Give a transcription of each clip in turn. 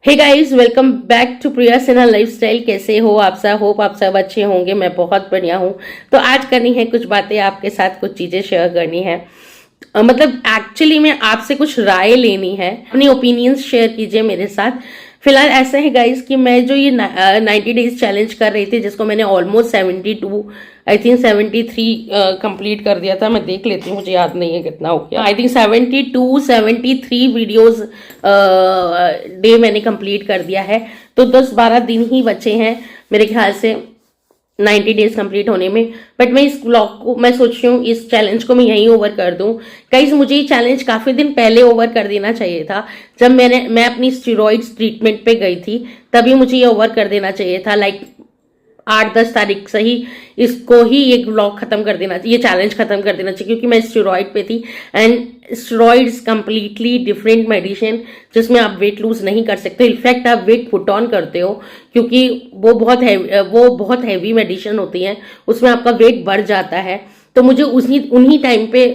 Hey guys, welcome back to Priya Sinha lifestyle. कैसे हो आप सब? होप आप सब अच्छे होंगे। मैं बहुत बढ़िया हूँ। तो आज करनी है कुछ बातें आपके साथ, कुछ चीजें शेयर करनी है। मतलब एक्चुअली में आपसे कुछ राय लेनी है, अपनी ओपिनियंस शेयर कीजिए मेरे साथ। फिलहाल ऐसा है गाइस कि मैं जो ये 90 डेज चैलेंज कर रही थी, जिसको मैंने ऑलमोस्ट 72 आई थिंक 73 कंप्लीट कर दिया था। मैं देख लेती हूँ, मुझे याद नहीं है कितना हो गया। आई थिंक 73 वीडियोस डे मैंने कंप्लीट कर दिया है। तो 10-12 दिन ही बचे हैं मेरे ख्याल से 90 डेज कंप्लीट होने में। बट मैं इस ब्लॉग को, मैं सोच रही हूँ इस चैलेंज को मैं यहीं ओवर कर दूं। गाइस, मुझे ये चैलेंज काफी दिन पहले ओवर कर देना चाहिए था। जब मैं अपनी स्टेरॉइड्स ट्रीटमेंट पे गई थी, तभी मुझे ये ओवर कर देना चाहिए था। लाइक 8-10 तारीख से ही इसको ही एक ब्लॉग खत्म कर देना चाहिए, ये चैलेंज खत्म कर देना चाहिए, क्योंकि मैं स्टेरॉइड पे थी। And steroids completely different medicine, जिसमें आप वेट लूज नहीं कर सकते। इनफैक्ट आप वेट पुट ऑन करते हो, क्योंकि वो बहुत हैवी मेडिसिन होती हैं, उसमें आपका वेट बढ़ जाता है। तो मुझे उन्हीं टाइम पे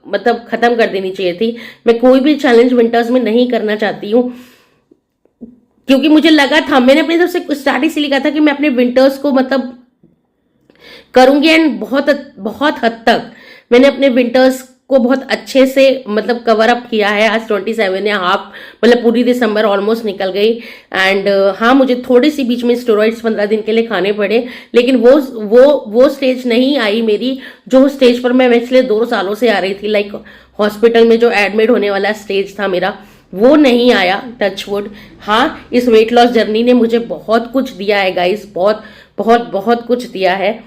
मतलब खत्म कर देनी चाहिए थी। मैं कोई भी चैलेंज विंटर्स में नहीं करना चाहती हूँ, क्योंकि मुझे लगा था, मैंने अपनी तरफ से स्टार्ट इसीलिए कहा था कि मैं अपने विंटर्स को मतलब करूंगी। एंड बहुत बहुत हद तक मैंने अपने विंटर्स को बहुत अच्छे से मतलब कवर अप किया है। आज 27 या हाफ, मतलब पूरी दिसंबर ऑलमोस्ट निकल गई। एंड हाँ, मुझे थोड़ी सी बीच में स्टेरॉइड्स 15 दिन के लिए खाने पड़े, लेकिन वो स्टेज नहीं आई मेरी, जो स्टेज पर मैं पिछले 2 सालों से आ रही थी। लाइक हॉस्पिटल में जो एडमिट होने वाला स्टेज था मेरा, वो नहीं आया, टचवुड। हाँ, इस वेट लॉस जर्नी ने मुझे बहुत कुछ दिया है गाइस, बहुत बहुत बहुत कुछ दिया है।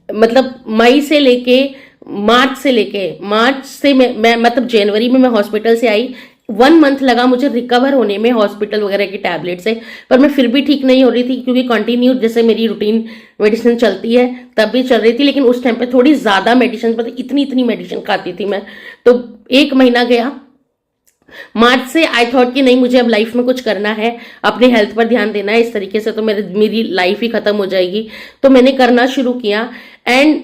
मतलब मार्च से मैं मतलब जनवरी में मैं हॉस्पिटल से आई। 1 मंथ लगा मुझे रिकवर होने में हॉस्पिटल वगैरह की टैबलेट से, पर मैं फिर भी ठीक नहीं हो रही थी, क्योंकि कंटिन्यू जैसे मेरी रूटीन मेडिसिन चलती है तब भी चल रही थी। लेकिन उस टाइम पे थोड़ी ज्यादा मेडिसिन, मतलब इतनी मेडिसिन खाती थी मैं। तो 1 महीना गया, मार्च से आई थॉट कि नहीं, मुझे अब लाइफ में कुछ करना है, अपने हेल्थ पर ध्यान देना है। इस तरीके से तो मेरी लाइफ ही खत्म हो जाएगी। तो मैंने करना शुरू किया। एंड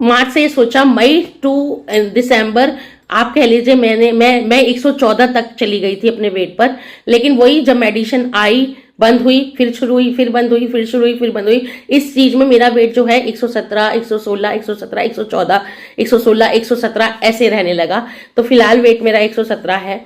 मार्च से ये सोचा, मई टू दिसंबर आप कह लीजिए, मैं 114 तक चली गई थी अपने वेट पर। लेकिन वही, जब मेडिसिन आई, बंद हुई, फिर शुरू हुई, फिर बंद हुई, फिर शुरू हुई, फिर बंद हुई, इस चीज में मेरा वेट जो है 117, 116, 117, 114, 116, 117 ऐसे रहने लगा। तो फिलहाल वेट मेरा 117 है।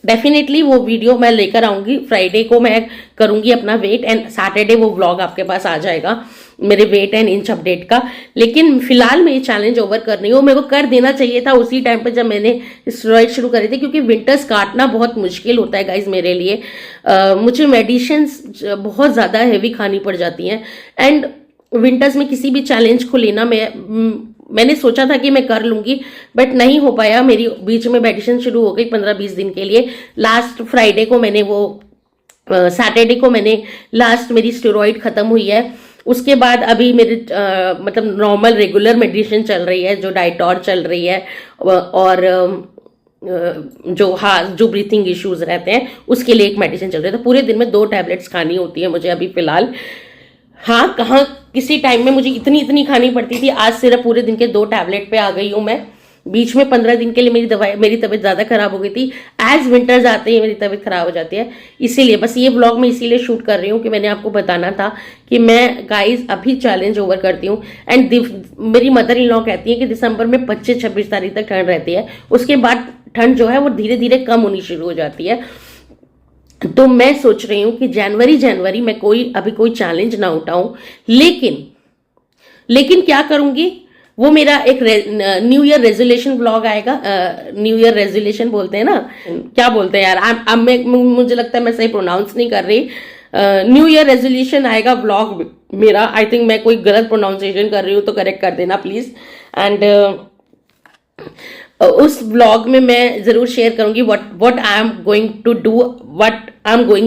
डेफिनेटली वो वीडियो मैं लेकर आऊंगी, फ्राइडे को मैं करूंगी अपना वेट, एंड सैटरडे वो व्लॉग आपके पास आ जाएगा मेरे वेट एंड इंच अपडेट का। लेकिन फिलहाल मैं ये चैलेंज ओवर कर रही हूँ। मेरे को कर देना चाहिए था उसी टाइम पर जब मैंने स्टेरॉइड शुरू करे थे, क्योंकि विंटर्स काटना बहुत मुश्किल होता है गाइज मेरे लिए। मुझे मेडिसिन बहुत ज्यादा हैवी खानी पड़ जाती हैं। एंड विंटर्स में किसी भी चैलेंज को लेना, मैंने सोचा था कि मैं कर लूंगी, बट नहीं हो पाया। मेरी बीच में मेडिसिन शुरू हो गई 15-20 दिन के लिए। लास्ट फ्राइडे को मैंने सैटरडे को मैंने लास्ट मेरी स्टेरॉइड खत्म हुई है। उसके बाद अभी मेरे मतलब नॉर्मल रेगुलर मेडिसिन चल रही है, जो डाइटॉर चल रही है, और जो ब्रीथिंग इश्यूज रहते हैं उसके लिए एक मेडिसिन चल रही है। तो पूरे दिन में 2 टैबलेट्स खानी होती है मुझे अभी फिलहाल। हाँ, कहाँ किसी टाइम में मुझे इतनी खानी पड़ती थी, आज सिर्फ पूरे दिन के 2 टैबलेट पे आ गई हूँ मैं। बीच में 15 दिन के लिए मेरी तबीयत ज्यादा खराब हो गई थी। एज विंटर्स आते ही मेरी तबीयत खराब हो जाती है। इसीलिए बस ये ब्लॉग मैं इसीलिए शूट कर रही हूँ कि मैंने आपको बताना था कि मैं गाइज अभी चैलेंज ओवर करती हूँ। एंड मेरी मदर इन लॉ कहती है कि दिसंबर में 25-26 तारीख तक ठंड रहती है, उसके बाद ठंड जो है वो धीरे धीरे कम होनी शुरू हो जाती है। तो मैं सोच रही हूँ कि जनवरी में अभी कोई चैलेंज ना उठाऊं। लेकिन क्या करूंगी, वो मेरा एक न्यू ईयर रेजोल्यूशन ब्लॉग आएगा। न्यू ईयर रेजोल्यूशन बोलते हैं ना, क्या बोलते हैं यार, अब मुझे लगता है मैं सही प्रोनाउंस नहीं कर रही। न्यू ईयर रेजोल्यूशन आएगा ब्लॉग मेरा। आई थिंक मैं कोई गलत प्रोनाउंसिएशन कर रही हूँ तो करेक्ट कर देना प्लीज। एंड उस ब्लॉग में मैं जरूर शेयर करूंगी what I am going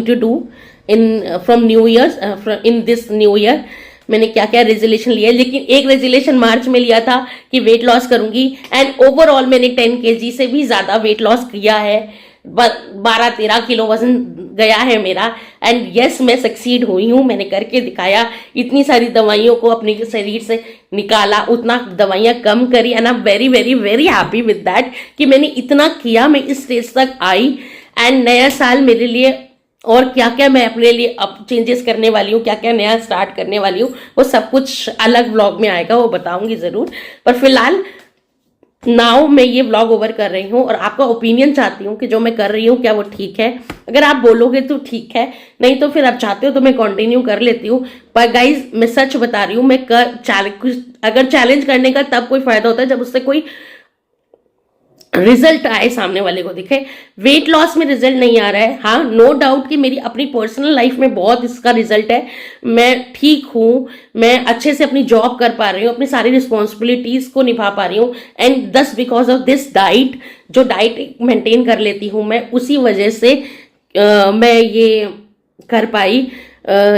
to do in from new year, in this new year. मैंने क्या क्या रेजोल्यूशन लिया है, लेकिन एक रेजोल्यूशन मार्च में लिया था कि वेट लॉस करूंगी। एंड ओवरऑल मैंने 10 kg से भी ज्यादा वेट लॉस किया है। 12-13 किलो वजन गया है मेरा। एंड यस, मैं सक्सीड हुई हूँ, मैंने करके दिखाया। इतनी सारी दवाइयों को अपने शरीर से निकाला, उतना दवाइयां कम करी, and I am very very very happy with that कि मैंने इतना किया, मैं इस स्टेज तक आई। एंड नया साल मेरे लिए और क्या क्या मैं अपने लिए अब चेंजेस करने वाली हूँ, क्या क्या नया स्टार्ट करने वाली हूँ, वो सब कुछ अलग व्लॉग में आएगा, वो बताऊंगी जरूर। पर फिलहाल नाउ मैं ये व्लॉग ओवर कर रही हूँ और आपका ओपिनियन चाहती हूँ कि जो मैं कर रही हूँ क्या वो ठीक है। अगर आप बोलोगे तो ठीक है, नहीं तो फिर आप चाहते हो तो मैं कंटिन्यू कर लेती हूँ। पर गाइज मैं सच बता रही हूँ, मैं अगर चैलेंज करने का तब कोई फायदा होता है जब उससे कोई रिजल्ट आए, सामने वाले को दिखे। वेट लॉस में रिजल्ट नहीं आ रहा है, हाँ नो डाउट कि मेरी अपनी पर्सनल लाइफ में बहुत इसका रिजल्ट है। मैं ठीक हूँ, मैं अच्छे से अपनी जॉब कर पा रही हूँ, अपनी सारी रिस्पॉन्सिबिलिटीज को निभा पा रही हूँ, एंड दस बिकॉज ऑफ दिस डाइट, जो डाइट मेंटेन कर लेती हूँ मैं, उसी वजह से मैं ये कर पाई।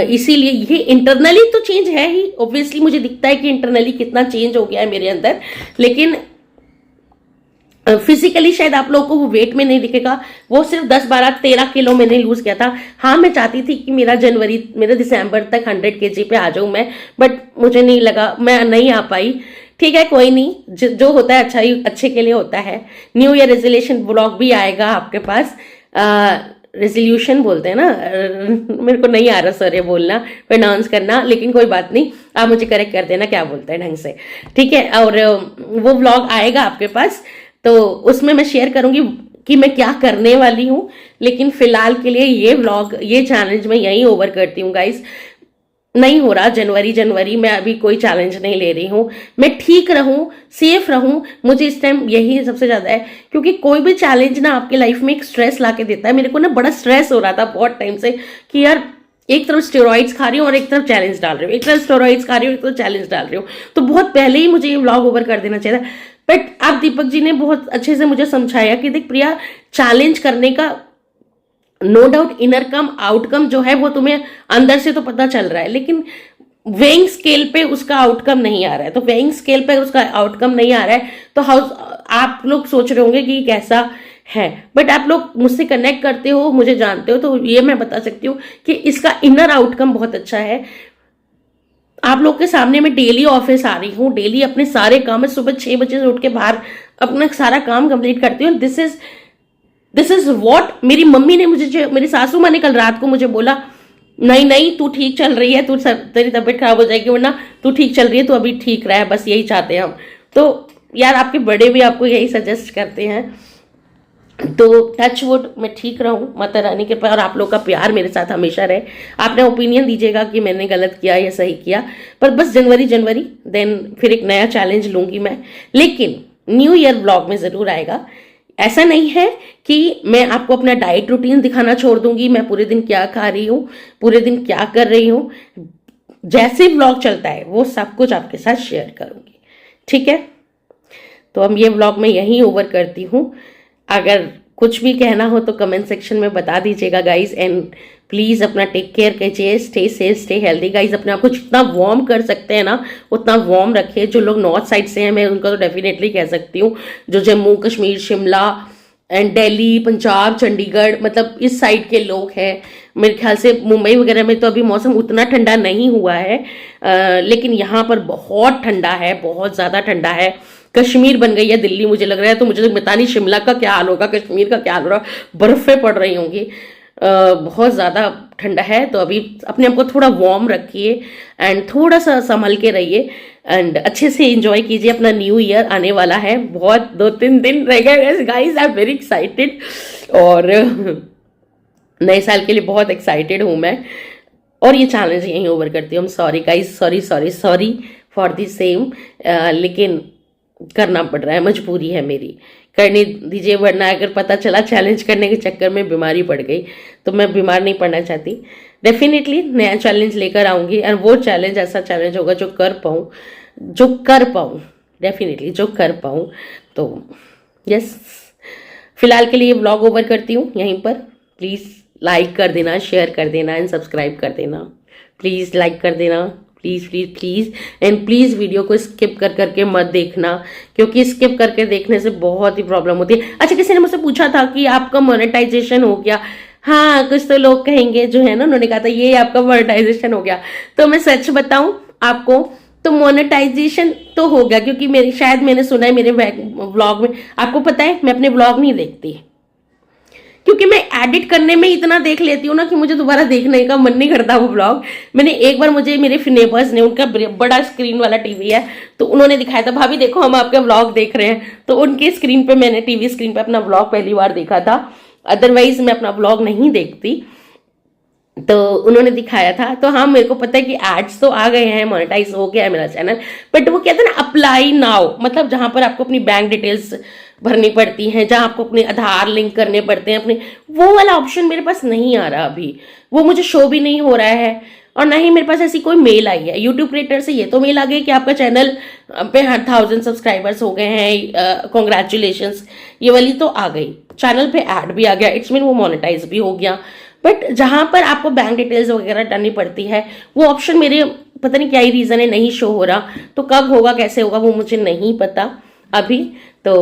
इसीलिए ये इंटरनली तो चेंज है ही, ऑब्वियसली मुझे दिखता है कि इंटरनली कितना चेंज हो गया है मेरे अंदर, लेकिन फिजिकली शायद आप लोगों को वो वेट में नहीं दिखेगा। वो सिर्फ 10 12 13 किलो मैंने लूज किया था। हाँ मैं चाहती थी कि मेरा दिसंबर तक 100 kg पे आ जाऊं मैं, बट मुझे नहीं लगा, मैं नहीं आ पाई। ठीक है कोई नहीं, जो होता है अच्छा ही अच्छे के लिए होता है। न्यू ईयर रेजोल्यूशन ब्लॉग भी आएगा आपके पास। रेजोल्यूशन बोलते हैं ना, मेरे को नहीं आ रहा सर ये बोलना, प्रोनाउंस करना, लेकिन कोई बात नहीं, आप मुझे करेक्ट कर देना क्या बोलते हैं ढंग से, ठीक है। और वो व्लॉग आएगा आपके पास, तो उसमें मैं शेयर करूंगी कि मैं क्या करने वाली हूँ। लेकिन फिलहाल के लिए ये व्लॉग, ये चैलेंज मैं यहीं ओवर करती हूँ गाइस। नहीं हो रहा, जनवरी में अभी कोई चैलेंज नहीं ले रही हूँ। मैं ठीक रहूं, सेफ रहूं, मुझे इस टाइम यही सबसे ज्यादा है, क्योंकि कोई भी चैलेंज ना आपके लाइफ में एक स्ट्रेस लाके देता है। मेरे को ना बड़ा स्ट्रेस हो रहा था बहुत टाइम से कि यार एक तरफ स्टेरॉइड्स खा रही हूँ और एक तरफ चैलेंज डाल रही हूँ, एक तरफ स्टेरॉइड्स खा रही हूँ एक तरफ चैलेंज डाल रही हूँ। तो बहुत पहले ही मुझे ये व्लॉग ओवर कर देना चाहिए था। बट आप दीपक जी ने बहुत अच्छे से मुझे समझाया कि देख प्रिया, चैलेंज करने का नो डाउट इनर कम आउटकम जो है वो तुम्हें अंदर से तो पता चल रहा है, लेकिन वेइंग स्केल पे उसका आउटकम नहीं आ रहा है। तो वेइंग स्केल पे उसका आउटकम नहीं आ रहा है तो हाउस आप लोग सोच रहे होंगे कि कैसा है, बट आप लोग मुझसे कनेक्ट करते हो, मुझे जानते हो, तो ये मैं बता सकती हूँ कि इसका इनर आउटकम बहुत अच्छा है। आप लोग के सामने मैं डेली ऑफिस आ रही हूँ, डेली अपने सारे काम, मैं सुबह 6 बजे से उठ के बाहर अपना सारा काम कंप्लीट करती हूँ। दिस इज वॉट मेरी मम्मी ने मुझे, मेरी सासू माँ ने कल रात को मुझे बोला, नहीं नहीं तू ठीक चल रही है, तेरी तबीयत खराब हो जाएगी, वरना तू ठीक चल रही है, तू अभी ठीक रहा है, बस यही चाहते हैं हम। तो यार आपके बड़े भी आपको यही सजेस्ट करते हैं, तो टच वुड मैं ठीक रहूं, माता रानी के पास, और आप लोग का प्यार मेरे साथ हमेशा रहे। आपने ओपिनियन दीजिएगा कि मैंने गलत किया या सही किया, पर बस जनवरी देन फिर एक नया चैलेंज लूंगी मैं, लेकिन न्यू ईयर ब्लॉग में जरूर आएगा। ऐसा नहीं है कि मैं आपको अपना डाइट रूटीन दिखाना छोड़ दूंगी, मैं पूरे दिन क्या खा रही हूँ, पूरे दिन क्या कर रही हूँ, जैसे व्लॉग चलता है वो सब कुछ आपके साथ शेयर करूंगी, ठीक है। तो हम ये व्लॉग मैं यहीं ओवर करती हूँ। अगर कुछ भी कहना हो तो कमेंट सेक्शन में बता दीजिएगा गाइज, एंड प्लीज अपना टेक केयर कीजिए, stay safe stay healthy guys. अपने आप को जितना वार्म कर सकते हैं ना उतना वार्म रखिए। जो लोग नॉर्थ साइड से हैं मैं उनका तो डेफिनेटली कह सकती हूँ, जो जम्मू कश्मीर शिमला एंड दिल्ली पंजाब चंडीगढ़, मतलब इस साइड के लोग हैं, मेरे ख्याल से मुंबई वगैरह में तो अभी मौसम उतना ठंडा नहीं हुआ है, लेकिन यहाँ पर बहुत ठंडा है, बहुत ज़्यादा ठंडा है। कश्मीर बन गई है दिल्ली मुझे लग रहा है, तो मुझे तो पता नहीं शिमला का क्या हाल होगा, कश्मीर का क्या हाल होगा, बर्फें पड़ रही होंगी, बहुत ज़्यादा ठंडा है। तो अभी अपने आप को थोड़ा वार्म रखिए एंड थोड़ा सा संभल के रहिए एंड अच्छे से एंजॉय कीजिए। अपना न्यू ईयर आने वाला है, बहुत 2-3 दिन रह गए guys, I am very excited, और नए साल के लिए बहुत एक्साइटेड हूँ मैं। और ये चैलेंज यहीं ओवर करती हूँ। Sorry guys, sorry for the same, लेकिन करना पड़ रहा है, मजबूरी है मेरी, करने दीजिए, वरना अगर पता चला चैलेंज करने के चक्कर में बीमारी पड़ गई तो मैं बीमार नहीं पड़ना चाहती। डेफिनेटली नया चैलेंज लेकर आऊंगी, और वो चैलेंज ऐसा चैलेंज होगा जो कर पाऊँ डेफिनेटली जो कर पाऊँ। तो यस, फिलहाल के लिए व्लॉग ओवर करती हूँ यहीं पर। प्लीज़ लाइक कर देना, शेयर कर देना एंड सब्सक्राइब कर देना, प्लीज़ लाइक कर देना, प्लीज़ एंड प्लीज़ वीडियो को स्किप करके मत देखना, क्योंकि स्किप करके देखने से बहुत ही प्रॉब्लम होती है। अच्छा, किसी ने मुझसे पूछा था कि आपका मोनेटाइजेशन हो गया? हाँ, कुछ तो लोग कहेंगे जो है ना, उन्होंने कहा था ये आपका मोनेटाइजेशन हो गया। तो मैं सच बताऊं आपको, तो मोनेटाइजेशन तो हो गया, क्योंकि शायद मैंने सुना है मेरे व्लॉग में, आपको पता है मैं अपने व्लॉग नहीं देखती, क्योंकि मैं एडिट करने में इतना देख लेती हूँ ना कि मुझे दोबारा देखने का मन नहीं करता वो ब्लॉग। मैंने एक बार, मुझे मेरे नेबर्स ने, उनका बड़ा स्क्रीन वाला टीवी है, तो उन्होंने दिखाया था, भाभी देखो हम आपका ब्लॉग देख रहे हैं, तो उनके स्क्रीन पे, मैंने टीवी स्क्रीन पे अपना ब्लॉग पहली बार देखा था, अदरवाइज मैं अपना ब्लॉग नहीं देखती। तो उन्होंने दिखाया था, तो हाँ मेरे को पता है कि एड्स तो आ गए हैं, मोनेटाइज हो गया है मेरा चैनल, बट वो कहते हैं ना अप्लाई नाउ, मतलब जहां पर आपको अपनी बैंक डिटेल्स भरनी पड़ती हैं, जहां आपको अपने आधार लिंक करने पड़ते हैं अपने, वो वाला ऑप्शन मेरे पास नहीं आ रहा अभी, वो मुझे शो भी नहीं हो रहा है, और ना ही मेरे पास ऐसी कोई मेल आई है यूट्यूब क्रिएटर से। ये तो मेल आ गई कि आपका चैनल पे 1000 सब्सक्राइबर्स हो गए हैं, कॉन्ग्रेचुलेशंस, ये वाली तो आ गई, चैनल पे ऐड भी आ गया, इट्स मीन वो मोनेटाइज भी हो गया। बट जहां पर आपको बैंक डिटेल्स वगैरह डालनी पड़ती है, वो ऑप्शन मेरे पता नहीं क्या ही रीजन है नहीं शो हो रहा, तो कब होगा कैसे होगा वो मुझे नहीं पता अभी। तो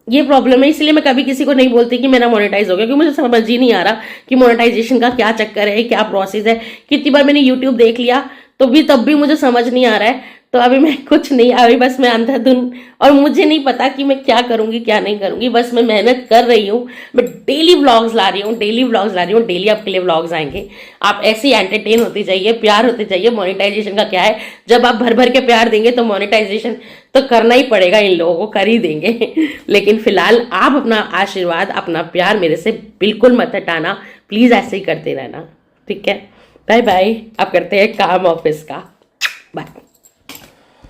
ये प्रॉब्लम है, इसलिए मैं कभी किसी को नहीं बोलती कि मेरा मोनेटाइज हो गया, क्योंकि मुझे समझ ही नहीं आ रहा कि मोनेटाइजेशन का क्या चक्कर है, क्या प्रोसेस है। कितनी बार मैंने यूट्यूब देख लिया तो भी तब भी मुझे समझ नहीं आ रहा है, तो अभी मैं कुछ नहीं, अभी बस मैं अंधाधुन, और मुझे नहीं पता कि मैं क्या करूंगी क्या नहीं करूंगी, बस मैं मेहनत कर रही हूँ, मैं डेली व्लॉग्स ला रही हूँ, डेली आपके लिए व्लॉग्स आएंगे, आप ऐसे ही एंटरटेन होते जाइए, प्यार होते जाइए। मोनेटाइजेशन का क्या है, जब आप भर भर के प्यार देंगे तो मोनेटाइजेशन तो करना ही पड़ेगा, इन लोगों को कर ही देंगे। लेकिन फिलहाल आप अपना आशीर्वाद, अपना प्यार मेरे से बिल्कुल मत हटाना, प्लीज ऐसे ही करते रहना, ठीक है। Bye bye. अब करते हैं काम ऑफिस का, बाय।